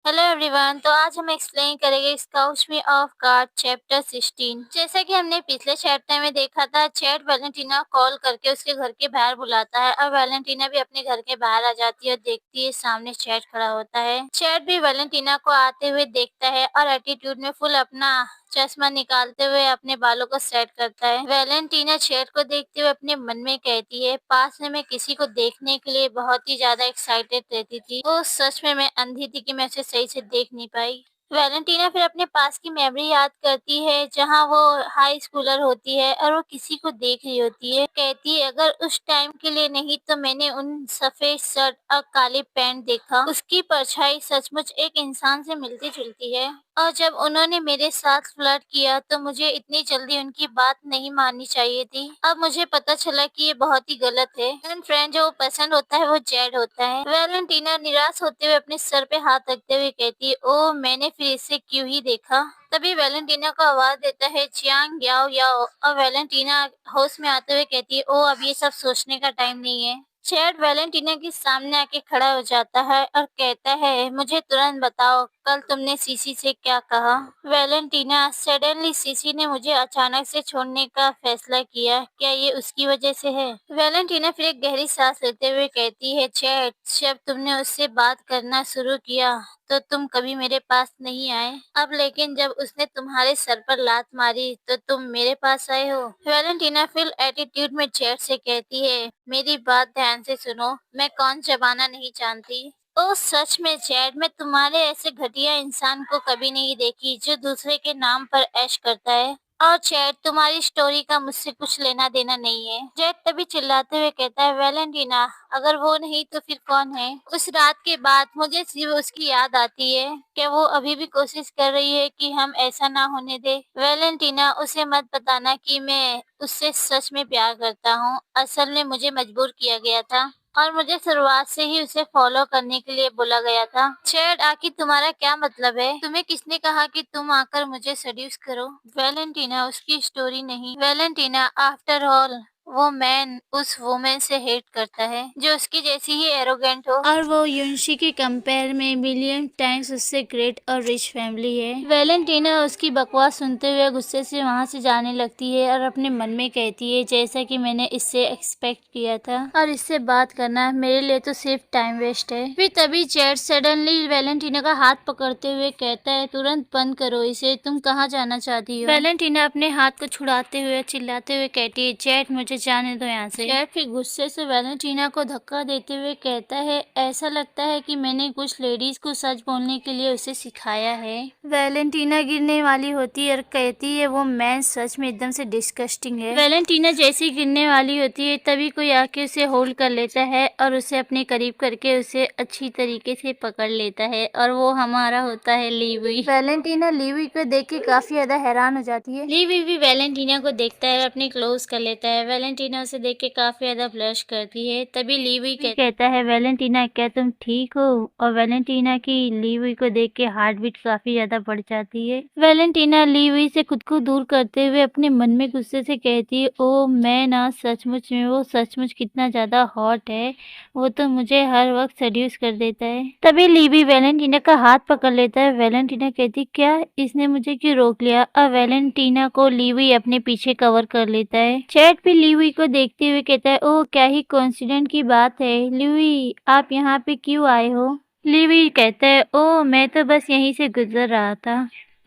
Hello everyone. तो आज हम एक्सप्लेन करेंगे scouts me of guard chapter 16। जैसा कि हमने पिछले चैप्टर में देखा था, चैट वैलेंटीना कॉल करके उसके घर के बाहर बुलाता है और वैलेंटीना भी अपने घर के बाहर आ जाती है और देखती है सामने चैट खड़ा होता है। चैट भी वैलेंटीना को आते हुए देखता है और एटीट्यूड में फुल अपना चश्मा निकालते हुए अपने बालों को सेट करता है। वैलेंटीना चैट को देखते हुए अपने मन में कहती है, पास में मैं किसी को देखने के लिए बहुत ही ज्यादा एक्साइटेड रहती थी। वो सच में मैं अंधी थी कि मैं उसे सही से देख नहीं पाई। वैलेंटीना फिर अपने पास की मेमोरी याद करती है जहां वो हाई स्कूलर होती है और वो किसी को देख रही होती है। कहती है, अगर उस टाइम के लिए नहीं तो मैंने उन सफेद शर्ट और काली पैंट देखा, उसकी परछाई सचमुच एक इंसान से मिलती जुलती है। और जब उन्होंने मेरे साथ फ्लर्ट किया तो मुझे इतनी जल्दी उनकी बात नहीं माननी चाहिए थी। अब मुझे पता चला कि ये बहुत ही गलत है। फ्रेंड जो पसंद होता है वो जेड होता है। वैलेंटीना निराश होते हुए अपने सर पे हाथ रखते हुए कहती है, ओ मैंने फिर इसे क्यों ही देखा। तभी वैलेंटीना को आवाज देता है चियांग याओ याओ और वैलेंटीना होश में आते हुए कहती है, ओ अब ये सब सोचने का टाइम नहीं है। चैड वैलेंटीना के सामने आके खड़ा हो जाता है और कहता है, मुझे तुरंत बताओ कल तुमने सीसी से क्या कहा। वैलेंटीना, सडनली सीसी ने मुझे अचानक से छोड़ने का फैसला किया, क्या ये उसकी वजह से है। वैलेंटीना फिर एक गहरी सांस लेते हुए कहती है, चैड जब तुमने उससे बात करना शुरू किया तो तुम कभी मेरे पास नहीं आए। अब लेकिन जब उसने तुम्हारे सर पर लात मारी तो तुम मेरे पास आए हो। वैलेंटीना फिर एटीट्यूड में चैट से कहती है, मेरी बात ध्यान से सुनो, मैं कौन जमाना नहीं जानती। ओ सच में चैट, मैं तुम्हारे ऐसे घटिया इंसान को कभी नहीं देखी जो दूसरे के नाम पर ऐश करता है। और चैट, तुम्हारी स्टोरी का मुझसे कुछ लेना देना नहीं है। चैट तभी चिल्लाते हुए कहता है, वैलेंटीना अगर वो नहीं तो फिर कौन है। उस रात के बाद मुझे सिर्फ उसकी याद आती है। क्या वो अभी भी कोशिश कर रही है कि हम ऐसा ना होने दे। वैलेंटीना, उसे मत बताना कि मैं उससे सच में प्यार करता हूँ। असल में मुझे मजबूर किया गया था और मुझे शुरुआत से ही उसे फॉलो करने के लिए बोला गया था। चैड, आखिर तुम्हारा क्या मतलब है। तुम्हें किसने कहा कि तुम आकर मुझे सेड्यूस करो। वैलेंटीना, उसकी स्टोरी नहीं। वैलेंटीना, आफ्टर ऑल वो मैन उस वुमेन से हेट करता है जो उसकी जैसी ही एरोगेंट हो और वो युनशी के कंपेयर में मिलियन टाइम्स उससे ग्रेट और रिच फैमिली है। वैलेंटीना उसकी बकवास सुनते हुए गुस्से से वहां से जाने लगती है और अपने मन में कहती है, जैसा कि मैंने इससे एक्सपेक्ट किया था और इससे बात करना मेरे लिए तो सिर्फ टाइम वेस्ट है। फिर तभी चैट सडनली वैलेंटीना का हाथ पकड़ते हुए कहता है, तुरंत बंद करो इसे, तुम कहाँ जाना चाहती हो। वैलेंटीना अपने हाथ को छुड़ाते हुए चिल्लाते हुए कहती है, चैट मुझे जाने दो यहाँ से। चैट फिर गुस्से से वैलेंटीना को धक्का देते हुए कहता है, ऐसा लगता है कि मैंने कुछ लेडीज को सच बोलने के लिए उसे सिखाया है। वैलेंटीना गिरने वाली होती है और कहती है, वो मैन सच में एकदम से डिस्गस्टिंग है। वैलेंटीना जैसी गिरने वाली होती है तभी कोई आके उसे होल्ड कर लेता है और उसे अपने करीब करके उसे अच्छी तरीके से पकड़ लेता है और वो हमारा होता है लीवी। वैलेंटीना लीवी को देख के काफी ज्यादा हैरान हो जाती है। लीवी भी वैलेंटीना को देखता है और अपने क्लोज कर लेता है। वैलेंटीना उसे देख के काफी ज्यादा ब्लश करती है। तभी लीवी कहता है, वैलेंटीना क्या तुम ठीक हो। और वैलेंटीना की लीवी को देख के हार्ट बीट काफी ज्यादा बढ़ जाती है। वैलेंटीना लीवी से खुद को दूर करते हुए अपने मन में गुस्से से कहती है, ओ मैं ना सचमुच में, वो सचमुच कितना ज्यादा हॉट है, वो तो मुझे हर वक्त सेड्यूस कर देता है। तभी लीवी वैलेंटीना का हाथ पकड़ लेता है। वैलेंटीना कहती, क्या इसने मुझे क्यों रोक लिया। और वैलेंटीना को लीवी अपने पीछे कवर कर लेता है। चैट भी लीवी को देखते हुए कहता है, ओह क्या ही कोइंसिडेंट की बात है, लीवी आप यहाँ पे क्यों आए हो। लीवी कहता है, ओह मैं तो बस यहीं से गुजर रहा था।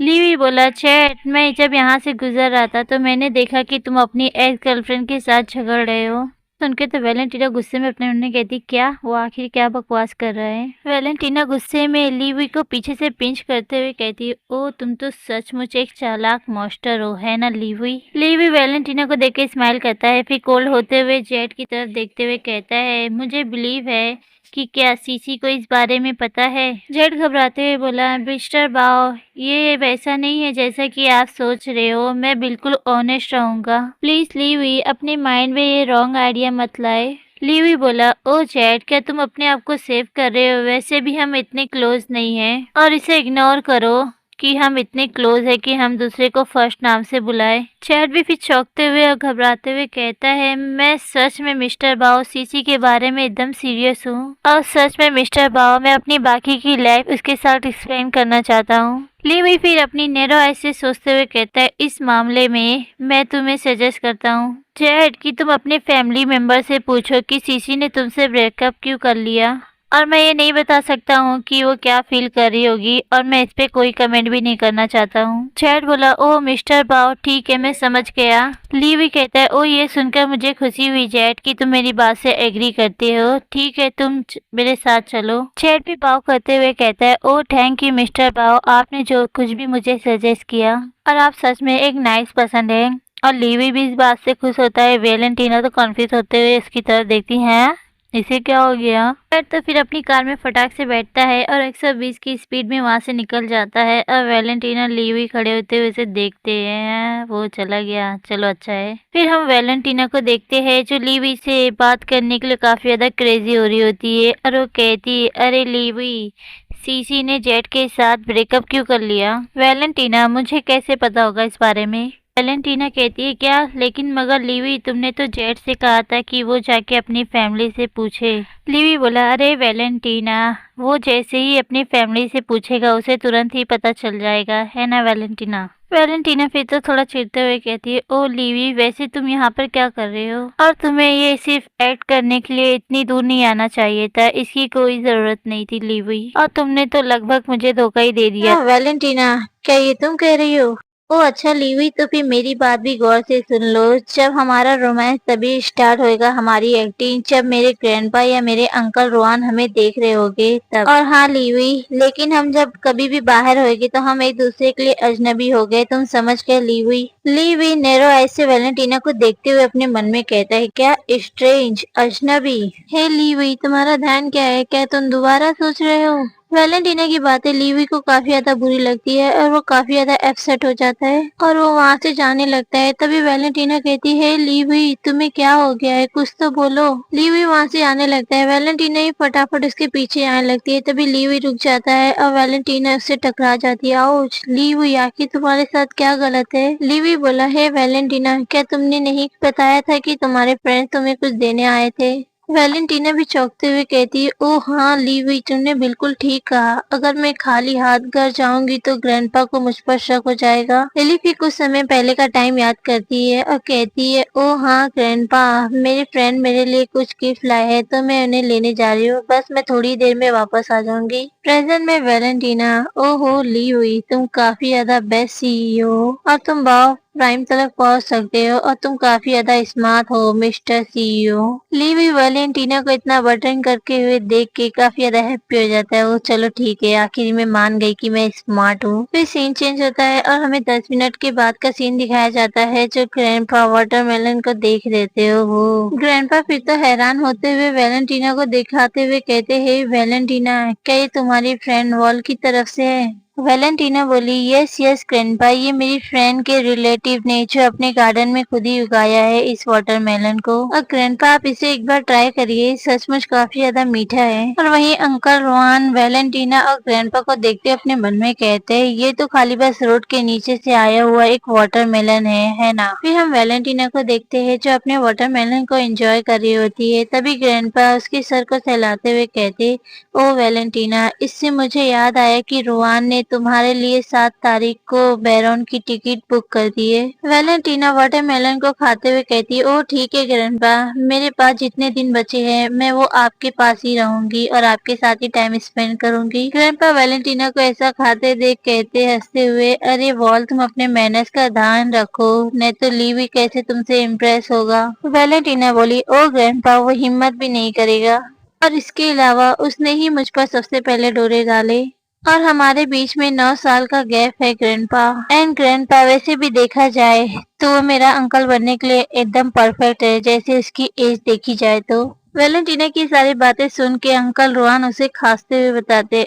लीवी बोला, चैट मैं जब यहाँ से गुजर रहा था तो मैंने देखा कि तुम अपनी एक्स गर्लफ्रेंड के साथ झगड़ रहे हो। सुनके तो वैलेंटीना गुस्से में अपने मन में कहती, क्या वो आखिर क्या बकवास कर रहा है। वैलेंटीना गुस्से में लीवी को पीछे से पिंच करते हुए कहती, ओ तुम तो सचमुच एक चालाक मॉन्स्टर हो, है ना लीवी। लीवी वैलेंटीना को देख के स्माइल करता है, फिर कोल्ड होते हुए जेट की तरफ देखते हुए कहता है, मुझे बिलीव है कि क्या सीसी को इस बारे में पता है। जेट घबराते हुए बोला, मिस्टर बाओ ये वैसा नहीं है जैसा कि आप सोच रहे हो, मैं बिल्कुल ऑनेस्ट रहूंगा। प्लीज लीवी अपने माइंड में ये रॉन्ग आइडिया मत लाए। लीवी बोला, ओ जेट क्या तुम अपने आप को सेव कर रहे हो, वैसे भी हम इतने क्लोज नहीं हैं और इसे इग्नोर करो। कि हम इतने क्लोज है कि हम दूसरे को फर्स्ट नाम से बुलाए। चैट भी फिर चौंकते हुए और घबराते हुए कहता है, मैं सच में मिस्टर बाओ सीसी के बारे में एकदम सीरियस हूँ और सच में मिस्टर बाओ मैं अपनी बाकी की लाइफ उसके साथ एक्सप्लेन करना चाहता हूँ। ली भी फिर अपनी नैरो आइज से सोचते हुए कहता है, इस मामले में मैं तुम्हें सजेस्ट करता हूँ चैट कि तुम अपने फैमिली मेंबर से पूछो कि सीसी ने तुमसे ब्रेकअप क्यों कर लिया। और मैं ये नहीं बता सकता हूँ कि वो क्या फील कर रही होगी और मैं इस पे कोई कमेंट भी नहीं करना चाहता हूँ। चैट बोला, ओ मिस्टर बाओ ठीक है मैं समझ गया। ली भी कहता है, ओ ये सुनकर मुझे खुशी हुई चैट कि तुम मेरी बात से एग्री करते हो, ठीक है तुम मेरे साथ चलो। चैट भी बाओ करते हुए कहता है, ओ थैंक यू मिस्टर बाओ, आपने जो कुछ भी मुझे सजेस्ट किया और आप सच में एक नाइस पर्सन है। और लीवी भी इस बात से खुश होता है। वेलेंटीना तो कन्फ्यूज होते हुए इसकी तरफ देखती है, इसे क्या हो गया। तो फिर अपनी कार में फटाक से बैठता है और 120 की स्पीड में वहां से निकल जाता है और वेलेंटीना लीवी खड़े होते हुए उसे देखते हैं। वो चला गया, चलो अच्छा है। फिर हम वेलेंटीना को देखते हैं जो लीवी से बात करने के लिए काफी ज्यादा क्रेजी हो रही होती है और वो कहती है, अरे लीवी सीसी ने जेट के साथ ब्रेकअप क्यों कर लिया। वेलेंटीना, मुझे कैसे पता होगा इस बारे में। वेलेंटीना कहती है, क्या लेकिन मगर लीवी तुमने तो जेट से कहा था कि वो जाके अपनी फैमिली से पूछे। लीवी बोला, अरे वेलेंटीना वो जैसे ही अपनी फैमिली से पूछेगा उसे तुरंत ही पता चल जाएगा, है ना वेलेंटीना। वेलेंटीना फिर तो थोड़ा चिढ़ते हुए कहती है, ओ लीवी वैसे तुम यहाँ पर क्या कर रहे हो और तुम्हें ये सिर्फ एक्ट करने के लिए इतनी दूर नहीं आना चाहिए था, इसकी कोई जरूरत नहीं थी लीवी, और तुमने तो लगभग मुझे धोखा ही दे दिया। वेलेंटीना क्या ये तुम कह रही हो। ओ अच्छा लीवी, तो फिर मेरी बात भी गौर से सुन लो। जब हमारा रोमांस तभी स्टार्ट होएगा, हमारी एक्टिंग जब मेरे ग्रैंडपा या मेरे अंकल रोहान हमें देख रहे होंगे तब। और हाँ लीवी, लेकिन हम जब कभी भी बाहर होएगी तो हम एक दूसरे के लिए अजनबी हो गए, तुम समझ गए लीवी। लीवी नैरो आइज से वेलेंटीना को देखते हुए अपने मन में कहता है, क्या स्ट्रेंज अजनबी। हे लीवी तुम्हारा ध्यान क्या है, क्या तुम दोबारा सोच रहे हो। वेलेंटीना की बातें लीवी को काफी ज्यादा बुरी लगती है और वो काफी ज्यादा अपसेट हो जाता है और वो वहाँ से जाने लगता है। तभी वेलेंटीना कहती है, लीवी तुम्हें क्या हो गया है, कुछ तो बोलो। लीवी वहाँ से आने लगता है, वेलेंटीना ही फटाफट उसके पीछे आने लगती है। तभी लीवी रुक जाता है और वेलेंटीना उससे टकरा जाती है। आउच लीवी, आखिर तुम्हारे साथ क्या गलत है। लीवी बोला, हे वेलेंटीना क्या तुमने नहीं बताया था कि तुम्हारे फ्रेंड्स तुम्हें कुछ देने आए थे। वेलेंटीना भी चौंकते हुए कहती है, ओ हाँ लीवी तुमने बिल्कुल ठीक कहा, अगर मैं खाली हाथ घर जाऊंगी तो ग्रैंडपा को मुझ पर शक हो जाएगा। लिली फिर कुछ समय पहले का टाइम याद करती है और कहती है, ओ हाँ ग्रैंडपा मेरे फ्रेंड मेरे लिए कुछ गिफ्ट लाए हैं तो मैं उन्हें लेने जा रही हूँ, बस मैं थोड़ी देर में वापस आ जाऊंगी। प्रेजेंट में वेलेंटीना, ओहो लीवी तुम काफी ज्यादा बेस्ट सीईओ और तुम बाओ प्राइम तक पहुंच सकते हो और तुम काफी ज्यादा स्मार्ट हो मिस्टर सीईओ। लीवी वेलेंटीना को इतना बटन करके हुए देख के काफी ज्यादा हैप्पी हो जाता है। वो चलो ठीक है आखिर में मान गई कि मैं स्मार्ट हूँ। फिर सीन चेंज होता है और हमें 10 मिनट के बाद का सीन दिखाया जाता है जो ग्रैंडपा वाटरमेलन को देख रहते हो। वो ग्रैंडपा फिर तो हैरान होते हुए वेलेंटीना को दिखाते हुए कहते हैं, वेलेंटीना क्या ये तुम्हारी फ्रेंड वॉल की तरफ से है। वेलेंटीना बोली, यस यस ग्रैंडपा ये मेरी फ्रेंड के रिलेटिव ने जो अपने गार्डन में खुद ही उगाया है इस वाटरमेलन को। और ग्रैंडपा आप इसे एक बार ट्राई करिए, सचमुच काफी ज्यादा मीठा है। और वहीं अंकल रोहान वेलेंटीना और ग्रैंडपा को देखते अपने मन में कहते हैं, ये तो खाली बस रोड के नीचे से आया हुआ एक वाटरमेलन है ना। फिर हम वेलेंटीना को देखते हैं जो अपने वाटरमेलन को एंजॉय कर रही होती है। तभी ग्रैंडपा उसके सर को सहलाते हुए कहते, ओ वेलेंटीना इससे मुझे याद आया कि रोहान ने तुम्हारे लिए 7 तारीख को बैरोन की टिकट बुक कर दी है। वेलेंटीना वाटरमेलन को खाते हुए कहती है, ओ ठीक है ग्रैंडपा मेरे पास जितने दिन बचे हैं मैं वो आपके पास ही रहूंगी और आपके साथ ही टाइम स्पेंड करूंगी। ग्रैंडपा वेलेंटीना को ऐसा खाते देख कहते हंसते हुए, अरे वॉल तुम अपने मैनर्स का ध्यान रखो नहीं तो लीवी कैसे तुमसे इम्प्रेस होगा। वेलेंटीना बोली, ओ ग्रैंडपा वो हिम्मत भी नहीं करेगा और इसके अलावा उसने ही मुझ पर सबसे पहले डोरे डाले और हमारे बीच में 9 साल का गैप है ग्रैंडपा। एंड ग्रैंडपा वैसे भी देखा जाए तो वो मेरा अंकल बनने के लिए एकदम परफेक्ट है जैसे उसकी एज देखी जाए तो। वेलेंटीना की सारी बातें सुन के अंकल रोहान उसे खांसते हुए बताते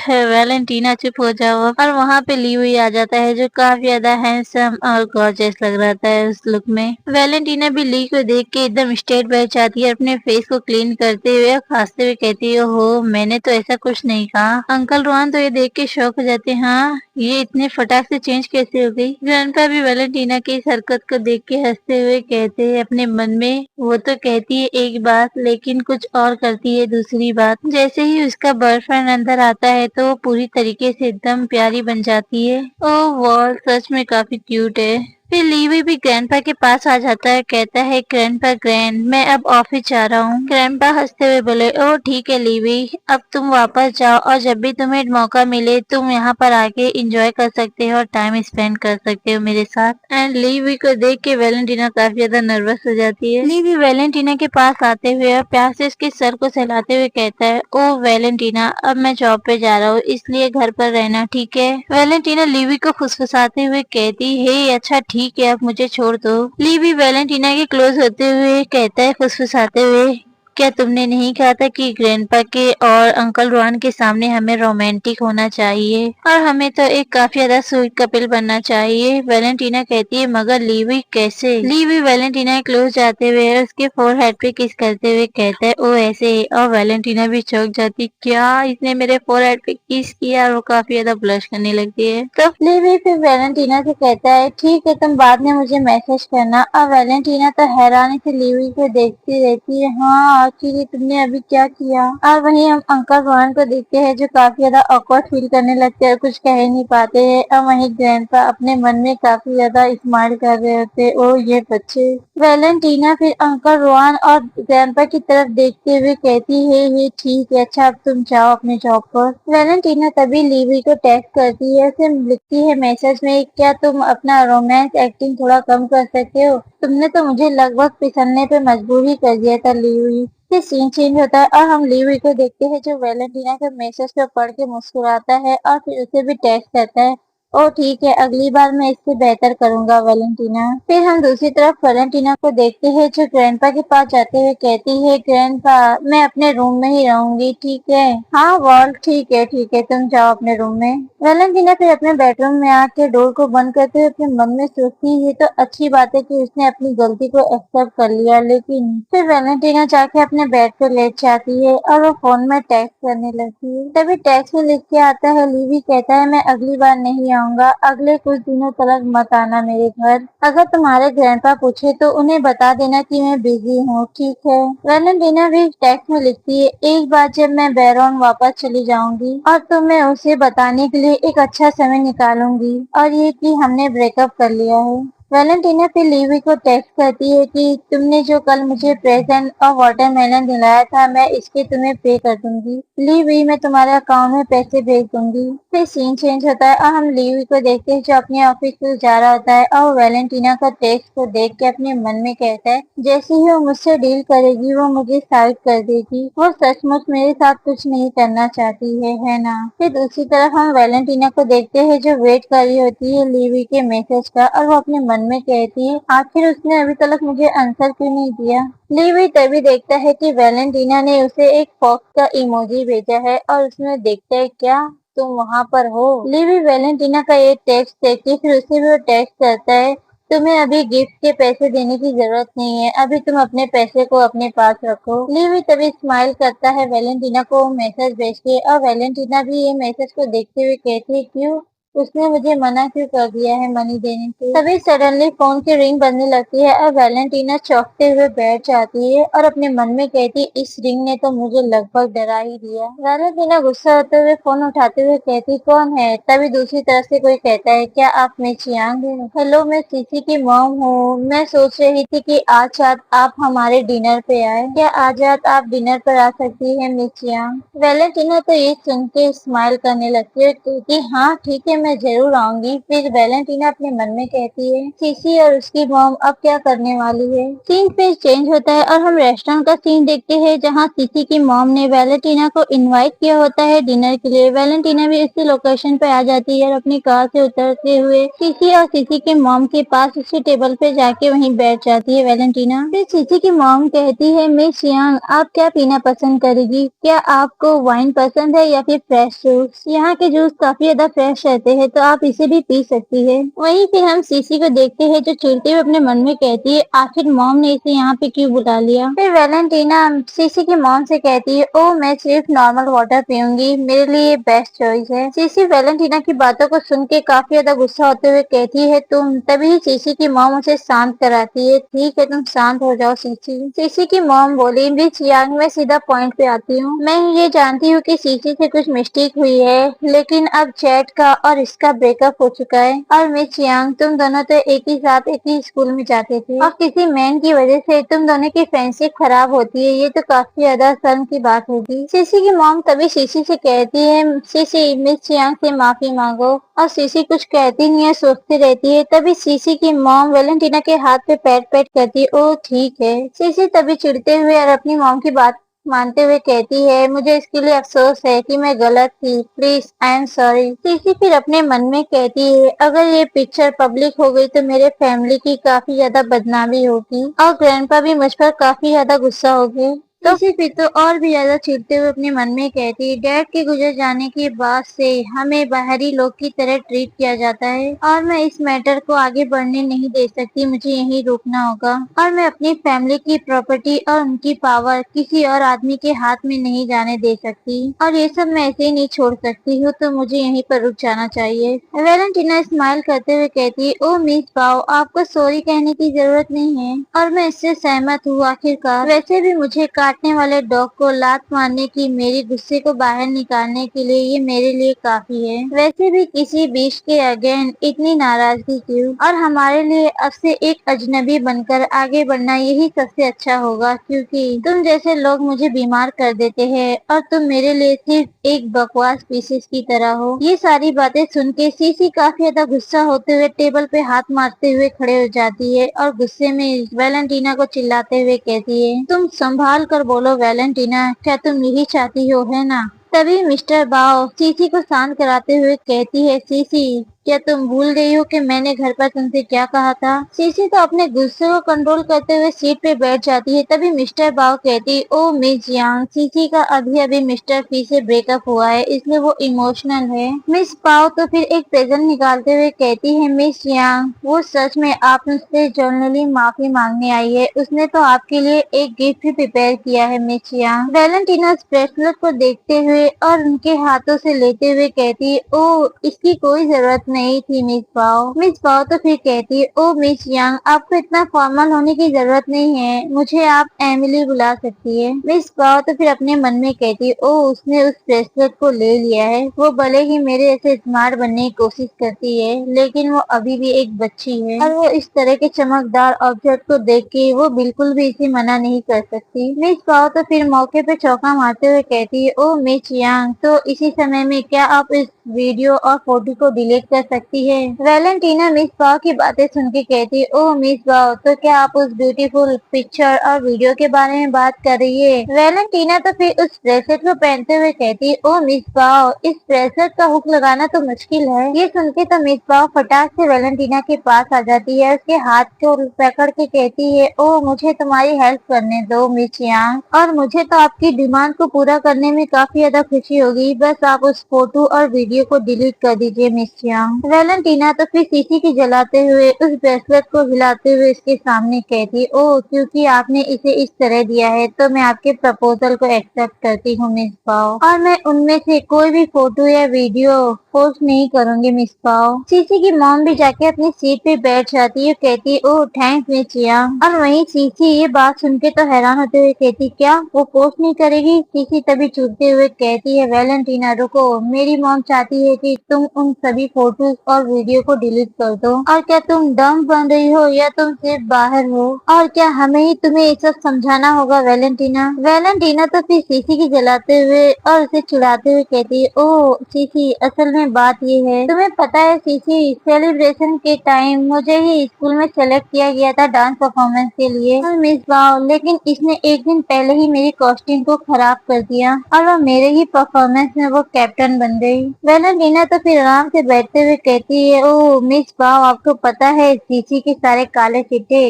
वेलेंटीना चुप हो जाओ। और वहाँ पे लीवी आ जाता है जो काफी ज्यादा हैंडसम और गॉर्जियस लग रहा है उस लुक में। वेलेंटीना भी ली को देख के एकदम स्ट्रेट बैठ जाती है, अपने फेस को क्लीन करते हुए और खांसते हुए कहती है, हो मैंने तो ऐसा कुछ नहीं कहा। अंकल रोहान तो ये देख के शॉक हो जाते हैं, हाँ ये इतने फटाक से चेंज कैसे हो गई। ग्रैंडपा भी वैलेंटीना की इस हरकत को देख के हंसते हुए कहते हैं अपने मन में, वो तो कहती है एक बात लेकिन कुछ और करती है दूसरी बात। जैसे ही उसका बॉयफ्रेंड अंदर आता है तो वो पूरी तरीके से एकदम प्यारी बन जाती है। ओह वाह, सच में काफी क्यूट है। फिर लीवी भी ग्रैंडपा के पास आ जाता है, कहता है ग्रैंडपा मैं अब ऑफिस जा रहा हूँ। ग्रैंडपा हंसते हुए बोले, ओह ठीक है लीवी, अब तुम वापस जाओ और जब भी तुम्हें मौका मिले तुम यहाँ पर आके एंजॉय कर सकते हो और टाइम स्पेंड कर सकते हो मेरे साथ। एंड लीवी को देख के वैलेंटीना काफी ज्यादा नर्वस हो जाती है। लीवी वैलेंटीना के पास आते हुए और प्यार से उसके सर को सहलाते हुए कहता है, ओह वैलेंटीना, अब मैं जॉब पे जा रहा हूँ इसलिए घर पर रहना, ठीक है। वैलेंटीना लीवी को फुसफुसाते हुए कहती है, अच्छा ठीक है अब मुझे छोड़ दो। लीवी वैलेंटीना के क्लोज होते हुए कहता है फुसफुसाते हुए, क्या तुमने नहीं कहा था कि ग्रैंडपा के और अंकल रोहन के सामने हमें रोमांटिक होना चाहिए और हमें तो एक काफी ज्यादा स्वीट कपल बनना चाहिए। वैलेंटीना कहती है, मगर लीवी कैसे। लीवी वैलेंटीना के क्लोज जाते हुए उसके फोरहेड पे किस करते हुए कहता है, ओ ऐसे ही। और वैलेंटीना भी चौंक जाती, क्या इसने मेरे फोरहेड पे किस किया, और वो काफी ज्यादा ब्लश करने लगती है। तो लीवी फिर वैलेंटीना से कहता है, ठीक है तुम बाद में मुझे मैसेज करना। और वैलेंटीना तो हैरानी से लीवी को देखती रहती है, हाँ आखिर तुमने अभी क्या किया। और वहीं हम अंकल रोहन को देखते हैं जो काफी ज्यादा ऑकवर्ड फील करने लगते हैं, कुछ कह ही नहीं पाते हैं। और वहीं ग्रैंडपा अपने मन में काफी ज्यादा स्माइल कर रहे होते, ओ ये बच्चे। वैलेंटीना फिर अंकल रोहन और ग्रैंडपा की तरफ देखते हुए कहती है, ये ठीक है, अच्छा अब तुम जाओ अपने जॉब पर। वैलेंटीना तभी लीवी को टेक्स्ट करती है, उसे लिखती है मैसेज में, क्या तुम अपना रोमांस एक्टिंग थोड़ा कम कर सकते हो, तुमने तो मुझे लगभग फिसलने पे मजबूर ही कर दिया था लीवी। फिर सीन चेंज होता है और हम लीवी को देखते हैं जो वैलेंटीना के मैसेज को पढ़ के मुस्कुराता है और फिर उसे भी टेक्स्ट करता है, ओ ठीक है अगली बार मैं इससे बेहतर करूंगा वैलेंटीना। फिर हम दूसरी तरफ वैलेंटीना को देखते हैं जो ग्रैंडपा के पास जाते हुए कहती है, ग्रैंडपा मैं अपने रूम में ही रहूंगी, ठीक है। हाँ वॉल ठीक है तुम जाओ अपने रूम में। वैलेंटीना फिर अपने बेडरूम में आके डोर को बंद करते हुए अपने मन में सोचती है, ये तो अच्छी बात है कि उसने अपनी गलती को एक्सेप्ट कर लिया। लेकिन फिर वैलेंटीना जाके अपने बेड पे लेट जाती है और वो फोन में टेक्स्ट करने लगती है। तभी टेक्स्ट में लिख के आता है, लीवी कहता है, मैं अगली बार नहीं आऊंगा, अगले कुछ दिनों तक मत आना मेरे घर। अगर तुम्हारे ग्रैंडपा पूछे तो उन्हें बता देना कि मैं बिजी हूँ, ठीक है। वैलेंटीना भी टेक्स्ट में लिखती है, एक बार जब मैं बैरोन वापस चली जाऊंगी और तो मैं उसे बताने के लिए एक अच्छा समय निकालूंगी और ये कि हमने ब्रेकअप कर लिया है। वैलेंटीना फिर लीवी को टेक्स्ट करती है कि तुमने जो कल मुझे प्रेजेंट और वाटरमेलन दिलाया था मैं इसके तुम्हें पे कर दूंगी। लीवी मैं तुम्हारे अकाउंट में पैसे भेज दूंगी। फिर सीन चेंज होता है और हम लीवी को देखते हैं जो अपने ऑफिस से जा रहा होता है और वैलेंटीना का टेक्स्ट को देख के अपने मन में कहता है, जैसे ही वो मुझसे डील करेगी वो मुझे साइड कर देगी, वो सचमुच मेरे साथ कुछ नहीं करना चाहती है ना। फिर दूसरी तरफ हम वैलेंटीना को देखते हैं जो वेट कर रही होती है लीवी के मैसेज का और वो अपने मन में कहती है, आखिर उसने अभी तक मुझे आंसर क्यों नहीं दिया। लीवी तभी देखता है कि वैलेंटीना ने उसे एक फॉक्स का इमोजी भेजा है और उसमें देखता है, क्या तुम वहाँ पर हो। लीवी वैलेंटीना का ये टेक्स्ट देखती फिर उसे भी वो टेक्स्ट करता है, तुम्हें अभी गिफ्ट के पैसे देने की जरूरत नहीं है, अभी तुम अपने पैसे को अपने पास रखो। लीवी तभी स्माइल करता है वैलेंटीना को मैसेज भेज के और वैलेंटीना भी ये मैसेज को देखते हुए कहती है, क्यों उसने मुझे मना क्यों कर दिया है मनी देने से। तभी सडनली फोन की रिंग बजने लगती है और वैलेंटीना चौंकते हुए बैठ जाती है और अपने मन में कहती, इस रिंग ने तो मुझे लगभग डरा ही दिया। वैलेंटीना गुस्सा होते हुए फोन उठाते हुए कहती, कौन है। तभी दूसरी तरफ से कोई कहता है, क्या आप मिस चियांग हैं। हेलो मैं सीसी की मॉम हूँ, मैं सोच रही थी कि आज रात आप हमारे डिनर पे आए, क्या आज रात आप डिनर पर आ सकती है मिस चियांग। वैलेंटीना तो ये सुन के स्माइल करने लगती है क्योंकि हाँ ठीक है मैं जरूर आऊंगी। फिर वैलेंटीना अपने मन में कहती है, सीसी और उसकी मॉम अब क्या करने वाली है। सीन फिर चेंज होता है और हम रेस्टोरेंट का सीन देखते हैं जहाँ सीसी की मॉम ने वैलेंटीना को इनवाइट किया होता है डिनर के लिए। वैलेंटीना भी इसी लोकेशन पे आ जाती है और अपनी कार से उतरते हुए सीसी और सीसी की मॉम के पास उसी टेबल पे जाके वहीं बैठ जाती है वैलेंटीना। फिर सीसी की मॉम कहती है, मिस चियांग आप क्या पीना पसंद करेगी, क्या आपको वाइन पसंद है या फिर फ्रेश जूस। यहाँ के जूस काफी ज्यादा फ्रेश रहते हैं तो आप इसे भी पी सकती है। वहीं फिर हम सीसी को देखते हैं जो चिढ़ते हुए अपने मन में कहती है आखिर मॉम ने इसे यहाँ पे क्यों बुला लिया। फिर वैलेंटीना सीसी की मॉम से कहती है ओ मैं सिर्फ नॉर्मल वाटर पीऊंगी, मेरे लिए बेस्ट चॉइस है। सीसी वैलेंटीना की बातों को सुन के काफी ज्यादा गुस्सा होते हुए कहती है तुम, तभी सीसी की मॉम उसे शांत कराती है। ठीक है तुम शांत हो जाओ सीसी। सीसी की मॉम बोली रिच यांग मैं सीधा पॉइंट पे आती हूँ। मैं ये जानती हूँ कि सीसी से कुछ मिस्टेक हुई है, लेकिन अब चैट का और इसका ब्रेकअप हो चुका है। और मिस यांग तुम दोनों तो एक ही साथ एक ही स्कूल में जाते थे और किसी मैन की वजह से तुम दोनों की फ्रेंडशिप खराब होती है, ये तो काफी ज्यादा शर्म की बात होगी। सीसी की मॉम तभी सीसी से कहती है सीसी मिस यांग से माफी मांगो। और सीसी कुछ कहती नहीं है, सोचती रहती है। तभी सीसी की मॉम वैलेंटीना के हाथ पे पैट पैट करती है। ओ ठीक है। सीसी तभी चिढ़ते हुए और अपनी मॉम की बात मानते हुए कहती है मुझे इसके लिए अफसोस है कि मैं गलत थी, please I am sorry. CC फिर अपने मन में कहती है अगर ये पिक्चर पब्लिक हो गई तो मेरे फैमिली की काफी ज्यादा बदनामी होगी और ग्रैंडपा भी मुझ पर काफी ज्यादा गुस्सा होंगे। तो फिर तो और भी ज्यादा चिढ़ते हुए अपने मन में कहती है डैड के गुजर जाने के बाद से हमें बाहरी लोग की तरह ट्रीट किया जाता है और मैं इस मैटर को आगे बढ़ने नहीं दे सकती, मुझे यहीं रोकना होगा। और मैं अपनी फैमिली की प्रॉपर्टी और उनकी पावर किसी और आदमी के हाथ में नहीं जाने दे सकती और ये सब मैं ऐसे ही नहीं छोड़ सकती हूँ, तो मुझे यहीं पर रुक जाना चाहिए। वैलेंटीना स्माइल करते हुए कहती है ओ मिस पाओ आपको सॉरी कहने की जरूरत नहीं है और मैं इससे सहमत हूँ। आखिरकार वैसे भी मुझे काटने वाले डॉग को लात मारने की मेरी गुस्से को बाहर निकालने के लिए ये मेरे लिए काफी है। वैसे भी किसी बीच के अगेंस्ट इतनी नाराजगी क्यों, और हमारे लिए अब से एक अजनबी बनकर आगे बढ़ना यही सबसे अच्छा होगा, क्योंकि तुम जैसे लोग मुझे बीमार कर देते हैं और तुम मेरे लिए सिर्फ एक बकवास पीसेस की तरह हो। ये सारी बातें सुन के सीसी काफी ज्यादा गुस्सा होते हुए टेबल पे हाथ मारते हुए खड़े हो जाती है और गुस्से में वैलेंटीना को चिल्लाते हुए कहती है तुम संभाल कर बोलो वैलेंटीना, क्या तुम यही चाहती हो है ना। तभी मिस्टर बाओ सीसी को शांत कराते हुए कहती है सीसी क्या तुम भूल गई हो कि मैंने घर पर तुमसे क्या कहा था। सीसी तो अपने गुस्से को कंट्रोल करते हुए सीट पे बैठ जाती है। तभी मिस्टर बाओ कहती ओ मिस यांग सीसी का अभी अभी मिस्टर फी से ब्रेकअप हुआ है इसलिए वो इमोशनल है। मिस पाओ तो फिर एक प्रेजेंट निकालते हुए कहती है मिस यांग वो सच में आप उससे जर्नली माफी मांगने आई है, उसने तो आपके लिए एक गिफ्ट भी प्रिपेयर किया है मिस यांग। वैलेंटीना ब्रेसलेट को देखते हुए और उनके हाथों से लेते हुए कहती है ओ इसकी कोई जरूरत नहीं थी मिस पाओ। मिस पाओ तो फिर कहती है ओ मिस यांग आपको इतना फॉर्मल होने की जरूरत नहीं है, मुझे आप एमिली बुला सकती है। मिस पाओ तो फिर अपने मन में कहती है ओ उसने उस ब्रेसलेट को ले लिया है, वो भले ही मेरे ऐसे स्मार्ट बनने की कोशिश करती है लेकिन वो अभी भी एक बच्ची है और वो इस तरह के चमकदार ऑब्जेक्ट को देख के वो बिल्कुल भी इसे मना नहीं कर सकती। मिस पाओ तो फिर मौके पे चौका मारते हुए कहती है ओ मिस यांग तो इसी समय में क्या आप इस वीडियो और फोटो को डिलीट कर सकती है। वैलेंटीना मिस पाओ की बातें सुन के कहती है ओह मिस पाओ तो क्या आप उस ब्यूटीफुल पिक्चर और वीडियो के बारे में बात कर रही है। वैलेंटीना तो फिर उस ब्रेसलेट को पहनते हुए कहती है ओह मिस पाओ इस ब्रेसलेट का हुक लगाना तो मुश्किल है। ये सुन के तो मिस पाओ फटाक से वैलेंटीना के पास आ जाती है, उसके हाथ को पकड़ के कहती है ओह मुझे तुम्हारी हेल्प करने दो मिस यांग और मुझे तो आपकी डिमांड को पूरा करने में काफी ज्यादा खुशी होगी, बस आप उस फोटो और वीडियो को डिलीट कर दीजिए मिस यांग। वैलेंटीना तो फिर सीसी की जलाते हुए उस ब्रेसलेट को हिलाते हुए इसके सामने कहती ओह क्योंकि आपने इसे इस तरह दिया है तो मैं आपके प्रपोजल को एक्सेप्ट करती हूँ मिस पाओ और मैं उनमें से कोई भी फोटो या वीडियो पोस्ट नहीं करूंगी मिस पाओ। सीसी की मॉम भी जाके अपनी सीट पे बैठ जाती है, कहती है ओह थैंक्स मिस यांग। और वहीं सीसी ये बात सुन के तो हैरान होते हुए कहती क्या वो पोस्ट नहीं करेगी। सीसी तभी चुपते हुए कहती है वैलेंटीना रुको, मेरी मॉम चाहती है कि तुम उन सभी फोटोज और वीडियो को डिलीट कर दो। और क्या तुम डम बन रही हो या तुम सिर्फ बाहर हो, और क्या हमें ही तुम्हें ये सब समझाना होगा वैलेंटीना। वैलेंटीना तो फिर सीसी की जलाते हुए और उसे चिढ़ाते हुए कहती है ओह सीसी असल में बात ये है, तुम्हें पता है सीसी सेलिब्रेशन के टाइम मुझे ही स्कूल में सेलेक्ट किया गया था डांस परफॉर्मेंस के लिए और मिस बाओ, लेकिन इसने एक दिन पहले ही मेरी कॉस्ट्यूम को खराब कर दिया और वो मेरे ही परफॉर्मेंस में वो कैप्टन बन गई। वैलेंटीना तो फिर आराम से बैठते हुए कहती है ओह मिस बाओ आपको पता है सीसी के सारे काले चिट्टे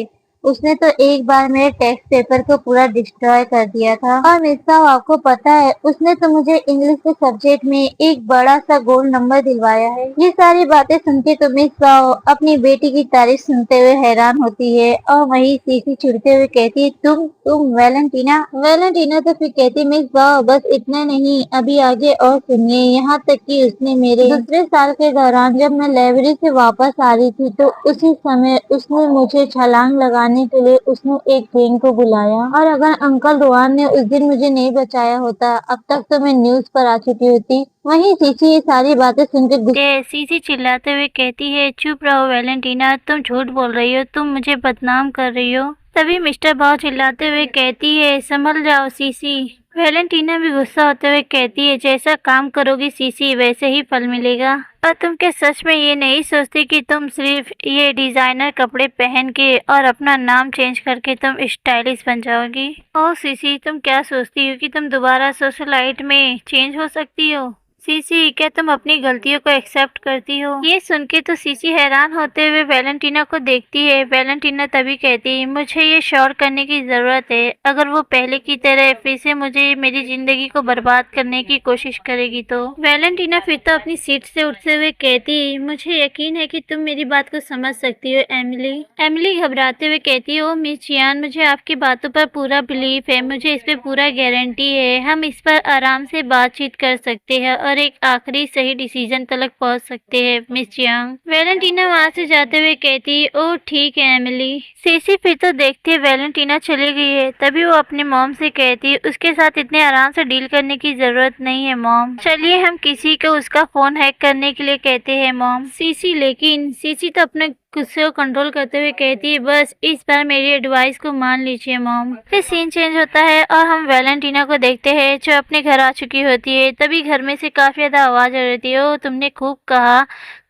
उसने तो एक बार मेरे टेस्ट पेपर को पूरा डिस्ट्रॉय कर दिया था। और मिस साहब आपको पता है उसने तो मुझे इंग्लिश के सब्जेक्ट में एक बड़ा सा गोल्ड नंबर दिलवाया है। ये सारी बातें सुन के तो मिस साहब अपनी बेटी की तारीफ सुनते हुए हैरान होती है और वही सीसी चिढ़ते हुए कहती है तुम वैलेंटीना। वैलेंटीना तो फिर कहती मिस साहब बस इतना नहीं, अभी आगे और सुनिए। यहाँ तक कि उसने मेरे दूसरे साल के दौरान जब मैं लाइब्रेरी से वापस आ रही थी तो उसी समय उसने मुझे छलांग लगाने के लिए उसने एक ट्रेन को बुलाया। और अगर अंकल रोहान ने उस दिन मुझे नहीं बचाया होता अब तक तो मैं न्यूज पर आ चुकी होती। वहीं सीसी ये सारी बातें सुनकर सीसी चिल्लाते हुए कहती है चुप रहो वैलेंटीना, तुम झूठ बोल रही हो, तुम मुझे बदनाम कर रही हो। तभी मिस्टर बाव चिल्लाते हुए कहती है संभल जाओ सीसी। वैलेंटीना भी गुस्सा होते हुए कहती है जैसा काम करोगी सीसी वैसे ही फल मिलेगा। और तुम क्या सच में ये नहीं सोचती कि तुम सिर्फ ये डिजाइनर कपड़े पहन के और अपना नाम चेंज करके तुम स्टाइलिश बन जाओगी? ओह सीसी तुम क्या सोचती हो कि तुम दोबारा सोशलाइट में चेंज हो सकती हो? सीसी क्या तुम अपनी गलतियों को एक्सेप्ट करती हो? ये सुन के तो सीसी हैरान होते हुए वैलेंटीना को देखती है। वैलेंटीना तभी कहती है मुझे ये श्योर करने की जरूरत है अगर वो पहले की तरह फिर से मुझे मेरी जिंदगी को बर्बाद करने की कोशिश करेगी तो। वैलेंटीना फिर तो अपनी सीट से उठते हुए कहती मुझे यकीन है कि तुम मेरी बात को समझ सकती हो एमिली। एमिली घबराते हुए कहती है ओ मिस चियान मुझे आपकी बातों पर पूरा बिलीफ है, मुझे इस पे पूरा गारंटी है, हम इस पर आराम से बातचीत कर सकते हैं और एक आखिरी सही डिसीजन तक पहुंच सकते हैं मिस चियांग। वैलेंटीना वहां से जाते हुए कहती ओ ठीक है एमिली। सीसी फिर तो देखती है वैलेंटीना चली गई है। तभी वो अपने मॉम से कहती है उसके साथ इतने आराम से डील करने की जरूरत नहीं है मॉम, चलिए हम किसी को उसका फोन हैक करने के लिए कहते हैं मॉम। लेकिन सीसी तो अपने गुस्से को कंट्रोल करते हुए कहती है बस इस बार मेरी एडवाइस को मान लीजिए मॉम। फिर सीन चेंज होता है और हम वैलेंटीना को देखते हैं जो अपने घर आ चुकी होती है। तभी घर में से काफी ज्यादा आवाज आ रही है ओ तुमने खूब कहा।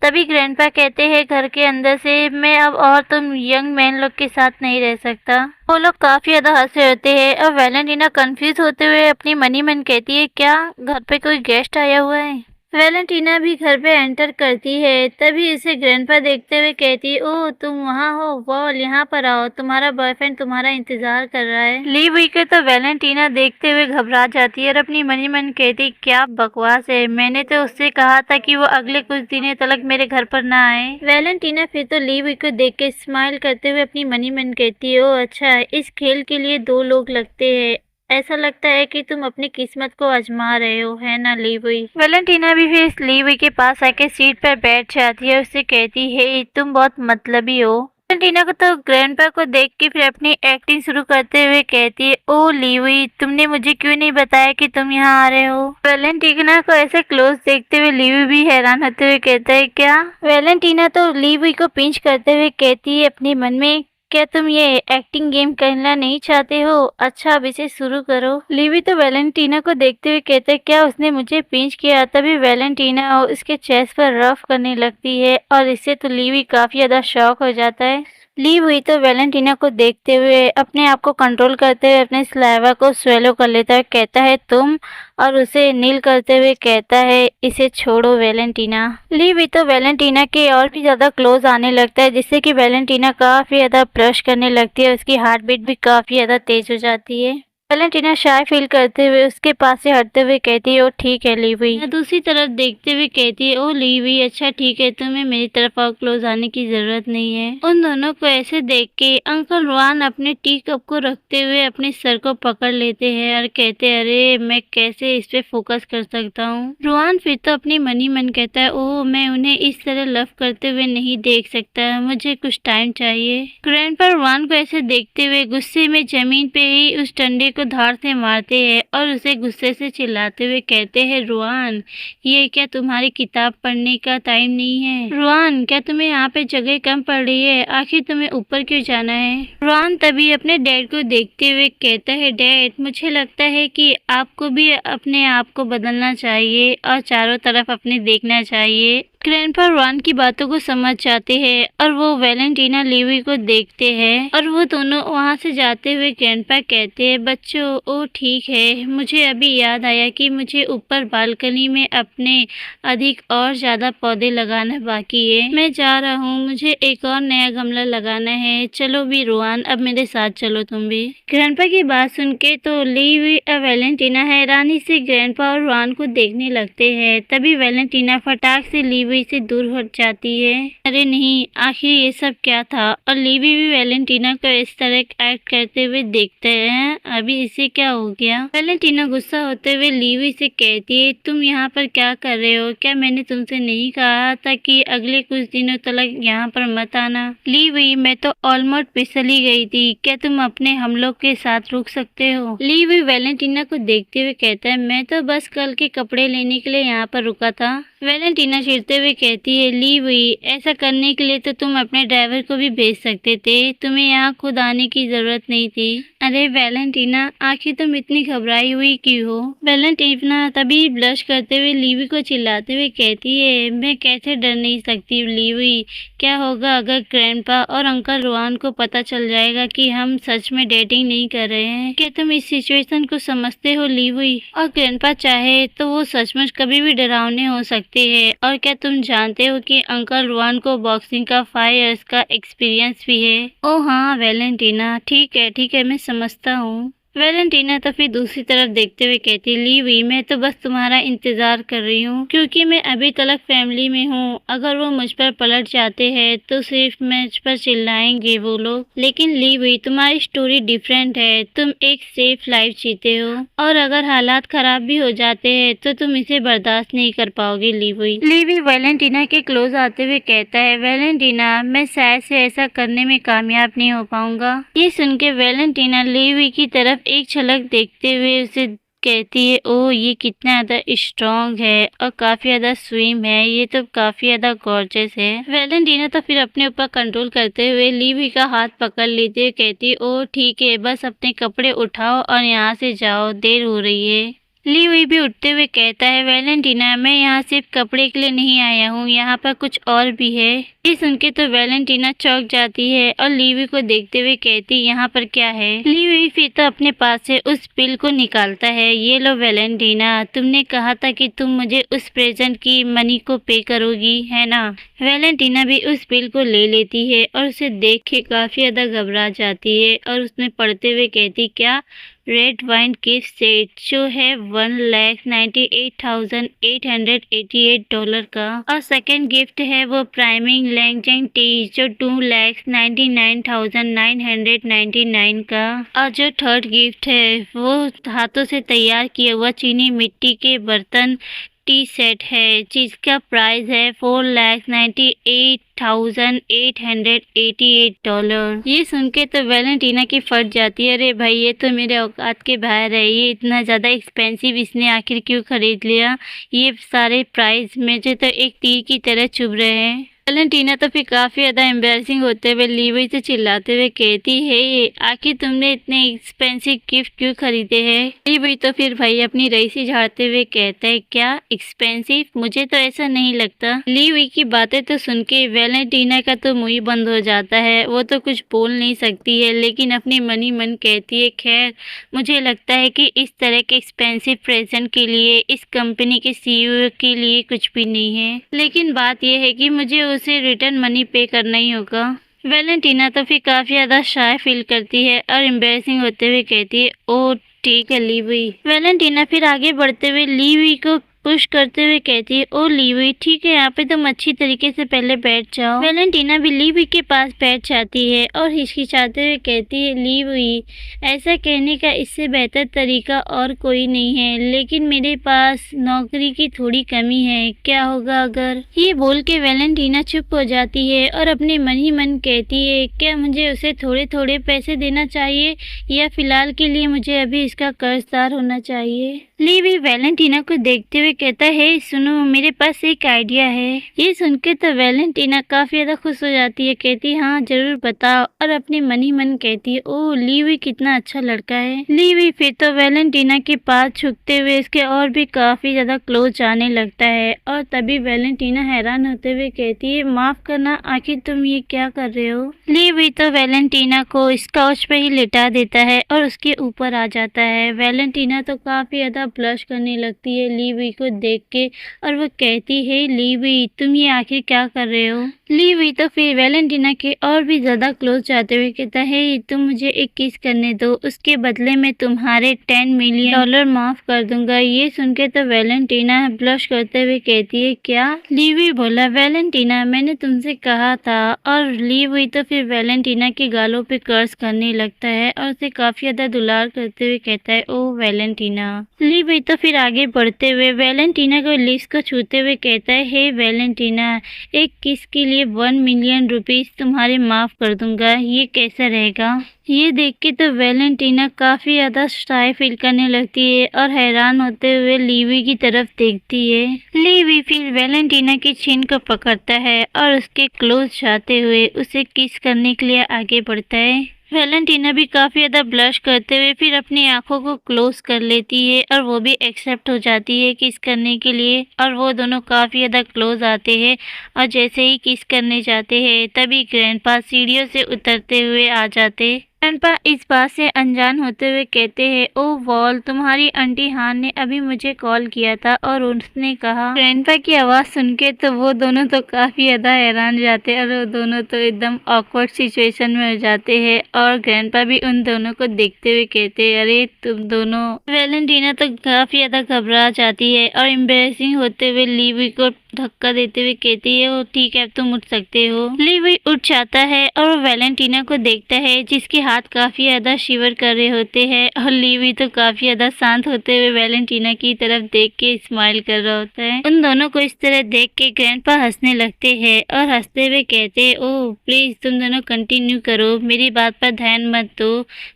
तभी ग्रैंडपा कहते हैं घर के अंदर से मैं अब और तुम यंग मैन लोग के साथ नहीं रह सकता। वो लोग काफी ज्यादा हंसे होते हैं और वैलेंटीना कंफ्यूज होते हुए अपनी मनी मन कहती है क्या घर पे कोई गेस्ट आया हुआ है? वैलेंटीना भी घर पे एंटर करती है। तभी इसे ग्रैंडपा देखते हुए कहती है ओह तुम वहाँ हो वॉल यहाँ पर आओ, तुम्हारा बॉयफ्रेंड तुम्हारा इंतजार कर रहा है। ली हुई को तो वैलेंटीना देखते हुए घबरा जाती है और अपनी मनी मन कहती क्या बकवास है, मैंने तो उससे कहा था कि वो अगले कुछ दिनों तक मेरे घर पर ना आए। वैलेंटीना फिर तो ली हुई को देख के स्माइल करते हुए अपनी मनी मन कहती है ओह अच्छा इस खेल के लिए दो लोग लगते हैं, ऐसा लगता है कि तुम अपनी किस्मत को आजमा रहे हो है ना ली हुई। वैलेंटीना भी फिर इस ली हुई के पास आके सीट पर बैठ जाती है, उससे कहती है तुम बहुत मतलबी हो। वैलेंटीना को तो ग्रैंडपा को देख के फिर अपनी एक्टिंग शुरू करते हुए कहती है ओ ली हुई तुमने मुझे क्यों नहीं बताया कि तुम यहाँ आ रहे हो? वैलेंटीना को ऐसे क्लोज देखते हुए ली हुई भी हैरान होते हुए कहता है क्या? वैलेंटीना तो ली हुई को पिंच करते हुए कहती है अपने मन में क्या तुम ये एक्टिंग गेम खेलना नहीं चाहते हो? अच्छा अब इसे शुरू करो। लीवी तो वैलेंटीना को देखते हुए कहते हैं क्या उसने मुझे पिंच किया? तभी वैलेंटीना उसके चेस्ट पर रफ करने लगती है और इससे तो लीवी काफी ज्यादा शॉक हो जाता है। ली हुई तो वैलेंटीना को देखते हुए अपने आप को कंट्रोल करते हुए अपने सलाइवा को स्वेलो कर लेता है, कहता है तुम, और उसे नील करते हुए कहता है इसे छोड़ो वैलेंटीना। ली हुई तो वैलेंटीना के और भी ज्यादा क्लोज आने लगता है जिससे कि वैलेंटीना काफी ज्यादा ब्रश करने लगती है, उसकी हार्ट बीट भी काफी ज्यादा तेज हो जाती है। वैलेंटीना शाय फील करते हुए उसके पास से हटते हुए कहती है ओ ठीक है ली हुई। दूसरी तरफ देखते हुए कहती है ओ ली हुई अच्छा ठीक है तुम्हें मेरी तरफ और क्लोज आने की जरूरत नहीं है। उन दोनों को ऐसे देख के अंकल रोहान अपने टी कप को रखते हुए अपने सर को पकड़ लेते हैं और कहते हैं अरे मैं कैसे इस पे फोकस कर सकता हूँ। रोहान फिर तो अपनी मनी मन कहता है ओह मैं उन्हें इस तरह लव करते हुए नहीं देख सकता, मुझे कुछ टाइम चाहिए। ग्रैंडपा रोहान को ऐसे देखते हुए गुस्से में जमीन पे ही उस डंडे को धार से मारते हैं और उसे गुस्से से चिल्लाते हुए कहते हैं रोहान ये क्या तुम्हारी किताब पढ़ने का टाइम नहीं है? रोहान क्या तुम्हें यहाँ पे जगह कम पड़ रही है? आखिर तुम्हें ऊपर क्यों जाना है? रोहान तभी अपने डैड को देखते हुए कहता है डैड मुझे लगता है कि आपको भी अपने आप को बदलना चाहिए और चारों तरफ अपने देखना चाहिए। ग्रैंडपा रॉन की बातों को समझ जाते हैं और वो वैलेंटीना लीवी को देखते हैं और वो दोनों वहाँ से जाते हुए ग्रैंडपा कहते हैं, बच्चों ओ ठीक है, मुझे अभी याद आया कि मुझे ऊपर बालकनी में अपने अधिक और ज़्यादा पौधे लगाना बाकी है। मैं जा रहा हूँ, मुझे एक और नया गमला लगाना है। चलो भी रोआन, अब मेरे साथ चलो तुम भी। ग्रैंडपा की बात सुन के तो लीवी और वैलेंटीना हैरानी से ग्रैंडपा और रोआन को देखने लगते हैं। तभी वैलेंटीना फटाक से लीवी से दूर हट जाती है। अरे नहीं, आखिर ये सब क्या था? और लीवी भी वैलेंटीना को इस तरह एक्ट करते हुए देखते हैं। अभी इसे क्या हो गया? वैलेंटीना गुस्सा होते हुए लीवी से कहती है, तुम यहाँ पर क्या कर रहे हो? क्या मैंने तुमसे नहीं कहा था कि अगले कुछ दिनों तक यहाँ पर मत आना? लीवी, मैं तो ऑलमोस्ट फिसल ही गई थी। क्या तुम अपने हम लोग के साथ रुक सकते हो? लीवी वैलेंटीना को देखते हुए कहता है, मैं तो बस कल के कपड़े लेने के लिए यहाँ पर रुका था। वैलेंटीना चिढ़ते हुए कहती है, लीवी, ऐसा करने के लिए तो तुम अपने ड्राइवर को भी भेज सकते थे, तुम्हें यहाँ खुद आने की जरूरत नहीं थी। अरे वैलेंटीना, आखिर तुम इतनी घबराई हुई क्यों हो? वैलेंटीना तभी ब्लश करते हुए लीवी को चिल्लाते हुए कहती है, मैं कैसे डर नहीं सकती लीवी। क्या होगा अगर ग्रैंडपा और अंकल रोआन को पता चल जाएगा कि हम सच में डेटिंग नहीं कर रहे हैं? क्या तुम इस सिचुएशन को समझते हो लीवी? और ग्रैंडपा चाहे तो वो सचमुच कभी भी डरावने हो सकते हैं। और क्या तुम जानते हो कि अंकल रोआन को बॉक्सिंग का 5 इयर्स का एक्सपीरियंस भी है? ओ हाँ वैलेंटीना, ठीक है, मैं समझता हूँ। वैलेंटीना तो फिर दूसरी तरफ देखते हुए कहती, लीवी, मैं तो बस तुम्हारा इंतजार कर रही हूँ, क्योंकि मैं अभी तक फैमिली में हूँ। अगर वो मुझ पर पलट जाते हैं तो सिर्फ मुझ पर चिल्लाएंगे वो लोग। लेकिन लीवी, तुम्हारी स्टोरी डिफरेंट है। तुम एक सेफ लाइफ जीते हो और अगर हालात खराब भी हो जाते हैं तो तुम इसे बर्दाश्त नहीं कर पाओगे लीवी। लीवी वैलेंटीना के क्लोज आते हुए कहता है, वैलेंटीना, मैं शायद से ऐसा करने में कामयाब नहीं हो पाऊंगा। ये सुन के वैलेंटीना लीवी की तरफ एक झलक देखते हुए उसे कहती है, ओह ये कितना ज्यादा स्ट्रॉन्ग है और काफी ज्यादा स्विम है, ये तो काफी ज्यादा गॉर्जियस है। वैलेंटीना तो फिर अपने ऊपर कंट्रोल करते हुए लीवी का हाथ पकड़ लेते हुए कहती है, ओह ठीक है, बस अपने कपड़े उठाओ और यहाँ से जाओ, देर हो रही है। लीवी भी उठते हुए कहता है, वैलेंटीना, मैं यहाँ सिर्फ कपड़े के लिए नहीं आया हूँ, यहाँ पर कुछ और भी है। ये सुन के तो वैलेंटीना चौंक जाती है और लीवी को देखते हुए कहती, यहाँ पर क्या है? लीवी फिर तो अपने पास से उस बिल को निकालता है, ये लो वैलेंटीना, तुमने कहा था कि तुम मुझे उस प्रेजेंट की मनी को पे करोगी, है ना? वैलेंटीना भी उस बिल को ले लेती है और उसे देख के काफी ज्यादा घबरा जाती है और उसमें पढ़ते हुए कहती, क्या? रेड वाइन गिफ्ट सेट जो है $1,98,888 का, और सेकंड गिफ्ट है वो प्राइमिंग लैंगजैंग टी जो $2,99,999 का, और जो थर्ड गिफ्ट है वो हाथों से तैयार किया हुआ चीनी मिट्टी के बर्तन टी सेट है जिसका प्राइस है $4,98,888। ये सुन के तो वैलेंटीना की फट जाती है, अरे भाई ये तो मेरे औकात के बाहर है, ये इतना ज़्यादा एक्सपेंसिव इसने आखिर क्यों खरीद लिया? ये सारे प्राइस मुझे तो एक तीर की तरह चुभ रहे हैं। वैलेंटीना तो फिर काफ़ी ज़्यादा एम्बैरसिंग होते हुए लीवी से चिल्लाते हुए कहती है, आखिर तुमने इतने एक्सपेंसिव गिफ्ट क्यों खरीदे हैं? लीवी तो फिर भाई अपनी रईसी झाड़ते हुए कहता है, क्या एक्सपेंसिव? मुझे तो ऐसा नहीं लगता। लीवी की बातें तो सुन के वैलेंटीना का तो मुंह ही बंद हो जाता है, वो तो कुछ बोल नहीं सकती है, लेकिन अपनी मनी मन कहती है, खैर मुझे लगता है कि इस तरह के एक्सपेंसिव प्रेजेंट के लिए इस कंपनी के CEO के लिए कुछ भी नहीं है, लेकिन बात यह है कि मुझे उसे रिटर्न मनी पे करना ही होगा। वैलेंटीना तो फिर काफी ज्यादा शाय फील करती है और एम्बैरसिंग होते हुए कहती है, ओ ठीक है लीवी। वैलेंटीना फिर आगे बढ़ते हुए लीवी को पुश करते हुए कहती है, ओ लीवी ठीक है, यहाँ पे तुम अच्छी तरीके से पहले बैठ जाओ। वैलेंटीना भी लीवी के पास बैठ जाती है और हिचकिचाते हुए कहती है, लीवी ऐसा कहने का इससे बेहतर तरीका और कोई नहीं है, लेकिन मेरे पास नौकरी की थोड़ी कमी है, क्या होगा अगर? ये बोल के वैलेंटीना चुप हो जाती है और अपने मन ही मन कहती है, क्या मुझे उसे थोड़े थोड़े पैसे देना चाहिए या फिलहाल के लिए मुझे अभी इसका कर्जदार होना चाहिए? लीवी वैलेंटीना को देखते हुए कहता है, सुनो मेरे पास एक आइडिया है। ये सुन के तो वैलेंटीना काफी ज्यादा खुश हो जाती है, कहती है हाँ जरूर बताओ, और अपने मन ही मन कहती है ओ लीवी कितना अच्छा लड़का है। लीवी फिर तो वैलेंटीना के पास झुकते हुए इसके और भी काफी ज्यादा क्लोज आने लगता है, और तभी वैलेंटीना हैरान होते हुए कहती है माफ करना, आखिर तुम ये क्या कर रहे हो। लीवी तो वैलेंटीना को इस काउच पे ही लिटा देता है और उसके ऊपर आ जाता है। वैलेंटीना तो काफी ज्यादा ब्लश करने लगती है लीवी को देख के, और वो कहती है लीवी तुम ये आखिर क्या कर रहे हो। लीवी तो फिर वैलेंटीना के और भी ज्यादा क्लोज जाते हुए कहता है तुम मुझे एक किस करने दो, उसके बदले में तुम्हारे $10 मिलियन माफ कर दूंगा। ये सुन के तो वैलेंटीना ब्लश करते हुए कहती है क्या। लीवी बोला वैलेंटीना मैंने तुमसे कहा था, और लीवी तो फिर वैलेंटीना के गालों पे कर्स करने लगता है और उसे काफी ज्यादा दुलार करते हुए कहता है ओ वैलेंटीना। लीवी तो फिर आगे बढ़ते हुए वैलेंटीना को लिप्स को छूते हुए कहता है हे वैलेंटीना, एक किस के लिए $1 मिलियन तुम्हारे माफ कर दूंगा, ये कैसा रहेगा। ये देख के तो वैलेंटीना काफी ज्यादा शाय फील करने लगती है और हैरान होते हुए लीवी की तरफ देखती है। लीवी फिर वैलेंटीना की छीन को पकड़ता है और उसके क्लोज जाते हुए उसे किस करने के लिए आगे बढ़ता है। वैलेंटीना भी काफी ज्यादा ब्लश करते हुए फिर अपनी आंखों को क्लोज कर लेती है और वो भी एक्सेप्ट हो जाती है किस करने के लिए, और वो दोनों काफी ज्यादा क्लोज आते हैं। और जैसे ही किस करने जाते हैं तभी ग्रैंडपा सीढ़ियों से उतरते हुए आ जाते। ग्रैंडपा इस बात से अनजान होते हुए कहते हैं ओ वॉल, तुम्हारी आंटी हान ने अभी मुझे कॉल किया था और उसने कहा। ग्रैंडपा की आवाज सुन के तो वो दोनों तो काफी ज्यादा हैरान जाते हैं और वो दोनों तो एकदम ऑकवर्ड सिचुएशन में हो जाते हैं, और ग्रैंडपा भी उन दोनों को देखते हुए कहते हैं अरे तुम दोनों। वैलेंटीना तो काफी ज्यादा घबरा जाती है और एम्बैरेसिंग होते हुए लीवी को धक्का देते हुए कहती है ओ ठीक है अब तुम उठ सकते हो। लीवी उठ जाता है और वो वैलेंटीना को देखता है जिसके हाथ काफी ज्यादा शिवर कर रहे होते हैं, और लीवी तो काफी ज्यादा शांत होते हुए वैलेंटीना की तरफ देख के स्माइल कर रहा होता है। उन दोनों को इस तरह देख के ग्रैंडपा हंसने लगते हैं और हंसते हुए कहते हैं ओह प्लीज तुम दोनों कंटिन्यू करो, मेरी बात पर ध्यान मत दो,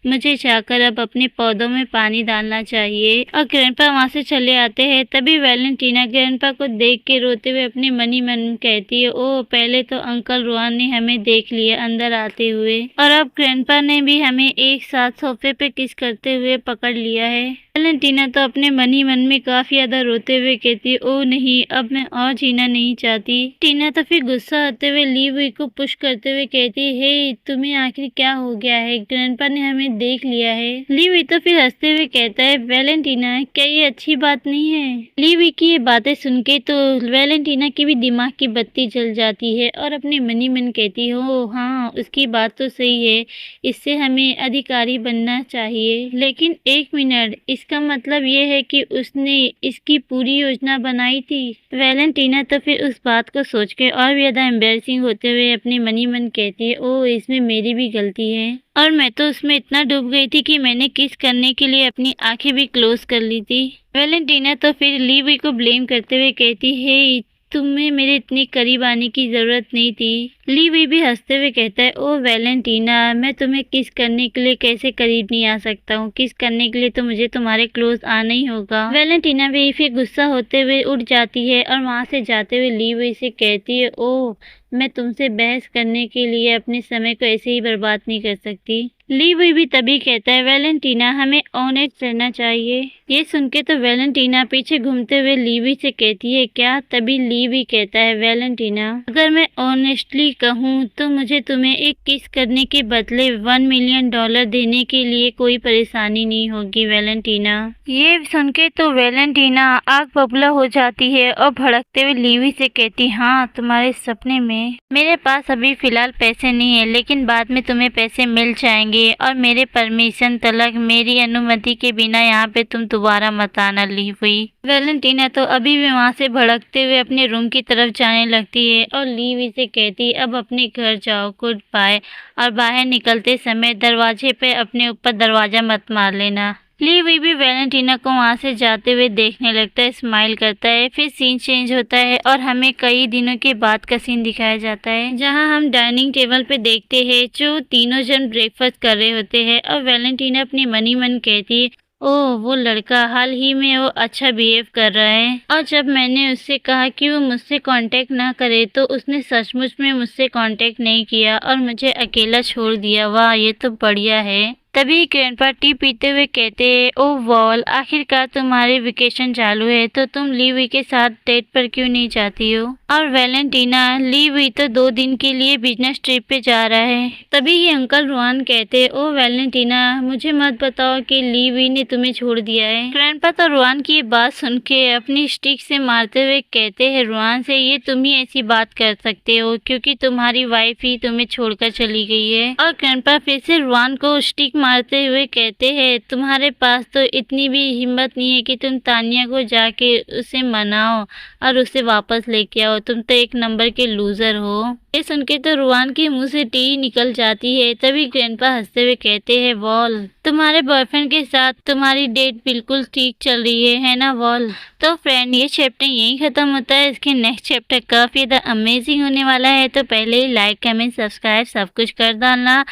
मुझे जाकर अब अपने पौधों में पानी डालना चाहिए। और ग्रैंडपा वहाँ से चले आते हैं। तभी वैलेंटीना ग्रैंडपा को देख के रोते हुए अपने मन ही मन कहती है ओह पहले तो अंकल रोहन ने हमें देख लिया अंदर आते हुए, और अब ग्रैंडपा ने भी हमें एक साथ सोफे पे किस करते हुए पकड़ लिया है। वैलेंटीना तो अपने मन ही मन में काफी ज्यादा रोते हुए कहती है ओ नहीं अब मैं और जीना नहीं चाहती। टीना तो फिर गुस्सा होते हुए लीवी को पुश करते हुए कहती है हे तुम्हें आखिर क्या हो गया है, ग्रैंडपा ने हमें देख लिया है। लीवी तो फिर हंसते हुए कहता है वैलेंटीना क्या ये अच्छी बात नहीं है। लीवी की ये बातें सुन के तो वैलेंटीना की भी दिमाग की बत्ती जल जाती है और अपने मन ही मन कहती हो हाँ उसकी बात तो सही है, इससे हमें अधिकारी बनना चाहिए। लेकिन एक मिनट, इसका मतलब ये है कि उसने इसकी पूरी योजना बनाई थी। वैलेंटीना तो फिर उस बात को सोच के और भी ज्यादा एम्बैरेसिंग होते हुए अपने मन ही मन कहती है ओ इसमें मेरी भी गलती है, और मैं तो उसमें इतना डूब गई थी कि मैंने किस करने के लिए अपनी आंखें भी क्लोज कर ली थी। वैलेंटीना तो फिर लीवी को ब्लेम करते हुए कहती है तुम्हें मेरे इतनी करीब आने की जरूरत नहीं थी। लीवी भी हंसते हुए कहता है ओ वैलेंटीना मैं तुम्हें किस करने के लिए कैसे करीब नहीं आ सकता हूँ, किस करने के लिए तो मुझे तुम्हारे क्लोज आना ही होगा। वैलेंटीना भी फिर गुस्सा होते हुए उठ जाती है और वहाँ से जाते हुए लीवी से कहती है ओ मैं तुमसे बहस करने के लिए अपने समय को ऐसे ही बर्बाद नहीं कर सकती। लीवी भी तभी कहता है वैलेंटीना हमें ऑनेस्ट रहना चाहिए। ये सुन के तो वैलेंटीना पीछे घूमते हुए लीवी से कहती है क्या। तभी लीवी कहता है वैलेंटीना अगर मैं ऑनेस्टली कहूँ तो मुझे तुम्हें एक किस करने के बदले $1 मिलियन देने के लिए कोई परेशानी नहीं होगी वैलेंटीना। ये सुन के तो वैलेंटीना आग बबूला हो जाती है और भड़कते हुए लीवी से कहती हाँ तुम्हारे सपने में। मेरे पास अभी फिलहाल पैसे नहीं है लेकिन बाद में तुम्हें पैसे मिल जाएंगे, और मेरे परमिशन तलक मेरी अनुमति के बिना यहाँ पे तुम दोबारा मत आना लीवी। वैलेंटीना तो अभी भी वहाँ से भड़कते हुए अपने रूम की तरफ जाने लगती है और लीवी से कहती है अब अपने घर जाओ गुड बाय, और बाहर निकलते समय दरवाजे पे अपने ऊपर दरवाजा मत मार लेना। लीवी भी वैलेंटीना को वहाँ से जाते हुए देखने लगता है, स्माइल करता है। फिर सीन चेंज होता है और हमें कई दिनों के बाद का सीन दिखाया जाता है जहाँ हम डाइनिंग टेबल पे देखते हैं जो तीनों जन ब्रेकफास्ट कर रहे होते हैं और वैलेंटीना अपनी मन ही मन कहती है ओह! वो लड़का हाल ही में वो अच्छा बिहेव कर रहा है और जब मैंने उससे कहा कि वो मुझसे कांटेक्ट ना करे तो उसने सचमुच में मुझसे कांटेक्ट नहीं किया और मुझे अकेला छोड़ दिया। वाह! ये तो बढ़िया है। तभी ग्रैंडपा टी पीते हुए कहते हैं, ओह वॉल, आखिरकार तुम्हारी वेकेशन चालू है तो तुम लीवी के साथ डेट पर क्यों नहीं जाती हो? और वैलेंटीना, लीवी तो 2 दिन के लिए बिजनेस ट्रिप पे जा रहा है। तभी ये अंकल रुआन कहते, ओह वैलेंटीना, मुझे मत बताओ कि लीवी ने तुम्हें छोड़ दिया है। ग्रैंडपा तो रुआन की ये बात सुन के अपनी स्टिक से मारते हुए कहते हैं रुआन से, ये तुम ही ऐसी बात कर सकते हो क्योंकि तुम्हारी वाइफ ही तुम्हें छोड़कर चली गई है। और ग्रैंडपा फिर से रुआन को स्टिक मारते हुए कहते हैं, तुम्हारे पास तो इतनी भी हिम्मत नहीं है कि तुम तानिया को जाके उसे मनाओ और उसे वापस लेके आओ। तुम तो एक नंबर के लूजर हो। ये सुन के तो रुआन के मुंह से टी निकल जाती है। तभी ग्रैंडपा हंसते हुए कहते हैं, वॉल, तुम्हारे बॉयफ्रेंड के साथ तुम्हारी डेट बिल्कुल ठीक चल रही है ना वॉल? तो फ्रेंड, ये चैप्टर यहीं खत्म होता है। इसके नेक्स्ट चैप्टर काफी ज्यादा अमेजिंग होने वाला है, तो पहले ही लाइक कमेंट सब्सक्राइब सब कुछ कर डालना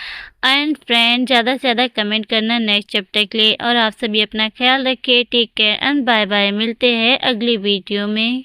एंड फ्रेंड ज़्यादा से ज़्यादा कमेंट करना नेक्स्ट चैप्टर के लिए। और आप सभी अपना ख्याल रखिए। Take care and bye bye. मिलते हैं अगली वीडियो में।